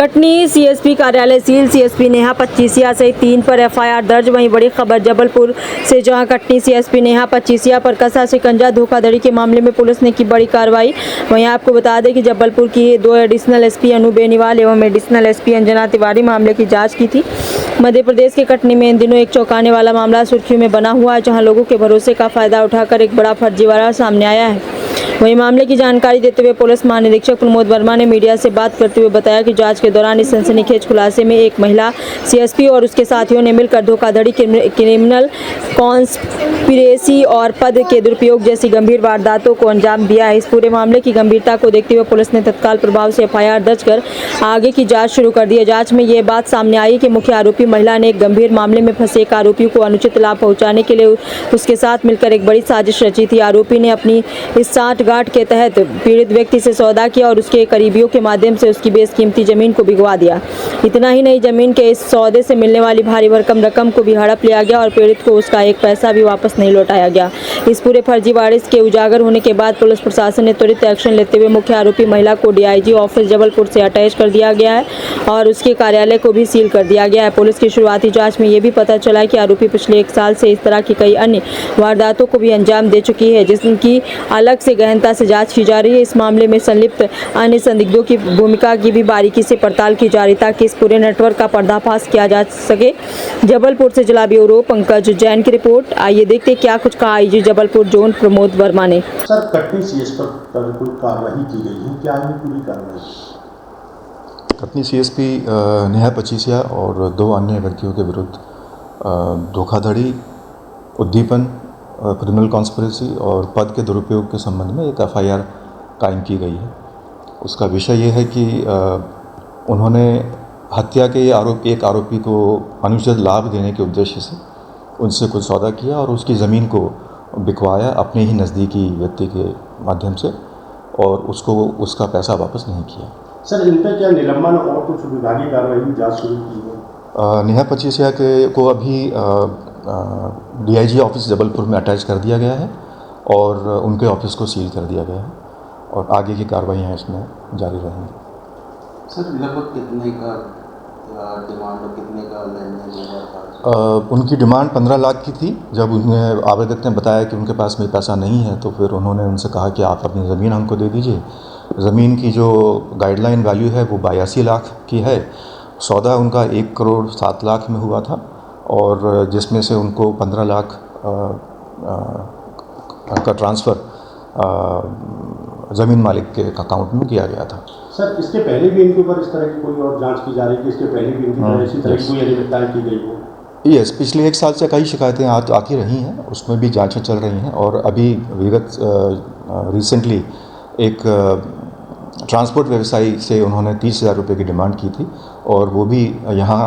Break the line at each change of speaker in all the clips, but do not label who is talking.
Katni CSP कार्यालय seal, CSP Neha पच्चीसिया सहित 3 पर एफआईआर दर्ज। वहीं बड़ी खबर जबलपुर से, जहां कटनी सीएसपी नेहा पच्चीसिया पर कसा शिकंजा धोखाधड़ी के मामले में पुलिस ने की बड़ी कार्रवाई। वहीं आपको बता दें कि जबलपुर की 2 एडिशनल एसपी अनु बेनीवाल एवं एडिशनल एसपी अंजना तिवारी मामले की जाँच की थी। मध्य प्रदेश के कटनी में इन दिनों एक चौंकाने वाला मामला सुर्खियों में बना हुआ है, जहां लोगों के भरोसे का फायदा उठाकर एक बड़ा फर्जीवाड़ा सामने आया है। वहीं मामले की जानकारी देते हुए पुलिस महानिरीक्षक प्रमोद वर्मा ने मीडिया से बात करते हुए बताया कि जांच के दौरान इस सनसनीखेज खुलासे में एक महिला सीएसपी और उसके साथियों ने मिलकर धोखाधड़ी, क्रिमिनल कॉन्स्पिरेसी और पद के दुरुपयोग जैसी गंभीर वारदातों को अंजाम दिया है। इस पूरे मामले की गंभीरता को देखते हुए पुलिस ने तत्काल प्रभाव से एफआईआर दर्ज कर आगे की जाँच शुरू कर दी है। जाँच में ये बात सामने आई कि मुख्य आरोपी महिला ने एक गंभीर मामले में फंसे एक आरोपी को अनुचित लाभ पहुँचाने के लिए उसके साथ मिलकर एक बड़ी साजिश रची थी। आरोपी ने अपनी इस साठगांठ के तहत पीड़ित व्यक्ति से सौदा किया और उसके करीबियों के माध्यम से उसकी बेशकीमती जमीन को भिगवा दिया। इतना ही नहीं, जमीन के इस सौदे से मिलने वाली भारी भरकम रकम को भी हड़प लिया गया और पीड़ित को उसका एक पैसा भी वापस नहीं लौटाया गया। इस पूरे फर्जीवाड़े के उजागर होने के बाद पुलिस प्रशासन ने त्वरित एक्शन लेते हुए मुख्य आरोपी महिला को डीआईजी ऑफिस जबलपुर से अटैच कर दिया गया है और उसके कार्यालय को भी सील कर दिया गया है। पुलिस की शुरुआती जाँच में ये भी पता चला कि आरोपी पिछले 1 साल से इस तरह की कई अन्य वारदातों को भी अंजाम दे चुकी है, जिनकी अलग से गहनता से जांच की जा रही है। इस मामले में संलिप्त अन्य संदिग्धों की भूमिका की भी बारीकी से पड़ताल की जा रही ताकि इस पूरे नेटवर्क का पर्दाफाश किया जा सके। जबलपुर से जिला ब्यूरो पंकज जैन की रिपोर्ट। आइए देखते क्या कुछ कहा आईजी जबलपुर जोन प्रमोद वर्मा ने।
सर, कटनी सीएस पर कोई कार्रवाई की गई है, क्या है पूरी कार्रवाई?
कटनी सीएसपी नेहा पच्चीसिया और 2 अन्य व्यक्तियों के विरुद्ध धोखाधड़ी, उद्दीपन, क्रिमिनल कॉन्स्पिरेसी और पद के दुरुपयोग के संबंध में एक एफआईआर कायम की गई है। उसका विषय ये है कि उन्होंने हत्या के एक आरोपी को अनुचित लाभ देने के उद्देश्य से उनसे कुछ सौदा किया और उसकी ज़मीन को बिकवाया अपने ही नज़दीकी व्यक्ति के माध्यम से और उसको उसका पैसा वापस नहीं किया।
सर, इन पर क्या निलंबन और कुछ विभागीय कार्रवाई की जाँच शुरू की है?
नेहा पच्चीसिया को अभी डीआईजी ऑफिस जबलपुर में अटैच कर दिया गया है और उनके ऑफिस को सील कर दिया गया है और आगे की कार्रवाइयाँ इसमें जारी रहेंगी।
सर, लगभग कितने का डिमांड और कितने का लेन-देन?
उनकी डिमांड 15 लाख की थी। जब उन्हें आवेदक ने बताया कि उनके पास में पैसा नहीं है तो फिर उन्होंने उनसे कहा कि आप अपनी ज़मीन हमको दे दीजिए। ज़मीन की जो गाइडलाइन वैल्यू है वो 82 लाख की है। सौदा उनका 1 करोड़ 7 लाख में हुआ था और जिसमें से उनको 15 लाख का ट्रांसफ़र ज़मीन मालिक के अकाउंट में किया गया था।
सर, इसके पहले भी इनके ऊपर इस तरह की कोई और जांच की जा रही है कि इसके पहले भी इनकी तरह इसी तरह की कोई अनियमितताएं की गई हो?
यस, पिछले 1 साल से कई शिकायतें आती रही हैं, उसमें भी जांचें चल रही हैं और अभी रिसेंटली एक ट्रांसपोर्ट व्यवसायी से उन्होंने 30,000 रुपये की डिमांड की थी और वो भी यहाँ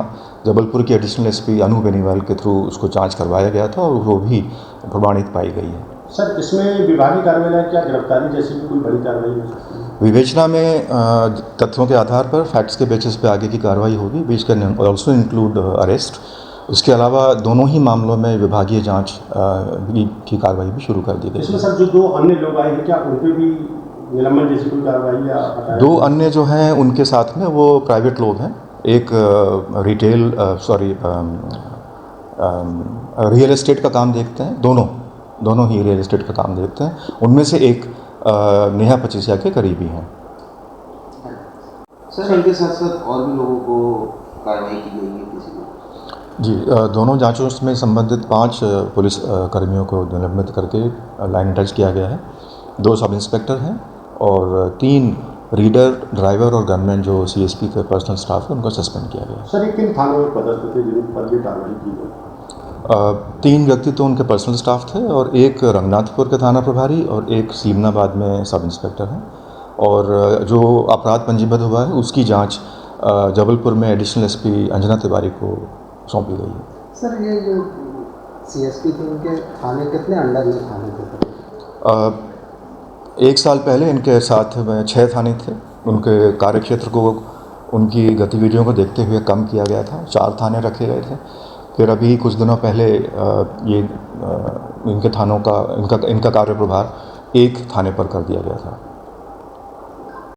जबलपुर के एडिशनल एसपी अनु बेनीवाल के थ्रू उसको जांच करवाया गया था और वो भी प्रमाणित पाई गई है।
सर, इसमें विभागीय कार्रवाई क्या गिरफ्तारी जैसी भी कोई बड़ी कार्रवाई हो सकती है?
विवेचना में तथ्यों के आधार पर, फैक्ट्स के बेसिस पे आगे की कार्रवाई होगी, which can also include arrest. इसके अलावा दोनों ही मामलों में विभागीय जांच की कार्रवाई भी शुरू कर दी गई।
इसमें सर जो 2 अन्य लोग आए हैं, क्या उन पर भी निलंबन जैसी कोई कार्रवाई या?
2 अन्य जो हैं उनके साथ में वो प्राइवेट लोग हैं। एक रियल एस्टेट का काम देखते हैं, दोनों ही रियल एस्टेट का काम देखते हैं। उनमें से एक नेहा पच्चीसिया के करीबी हैं।
सर, इनके साथ साथ और भी लोगों को कार्रवाई की गई है किसी को?
जी, दोनों जांचों में संबंधित 5 पुलिस कर्मियों को निलंबित करके लाइन अटैच किया गया है। 2 सब इंस्पेक्टर हैं और 3 रीडर, ड्राइवर और गनमैन जो सीएसपी के पर्सनल स्टाफ है उनको सस्पेंड किया गया।
सर, ये किन थानों में पदस्थ थे जिन पर ये कार्रवाई की गई?
3 व्यक्ति तो उनके पर्सनल स्टाफ थे और एक रंगनाथपुर के थाना प्रभारी और एक सीमनाबाद में सब इंस्पेक्टर हैं और जो अपराध पंजीबद्ध हुआ है उसकी जांच जबलपुर में एडिशनल एसपी अंजना तिवारी को सौंपी गई है।
सर, ये जो सीएसपी थे उनके थाने कितने अंडर में थाने थे?
1 साल पहले इनके साथ में 6 थाने थे। उनके कार्यक्षेत्र को, उनकी गतिविधियों को देखते हुए कम किया गया था, 4 थाने रखे गए थे। फिर अभी कुछ दिनों पहले इनके थानों का इनका कार्यप्रभार 1 थाने पर कर दिया गया था।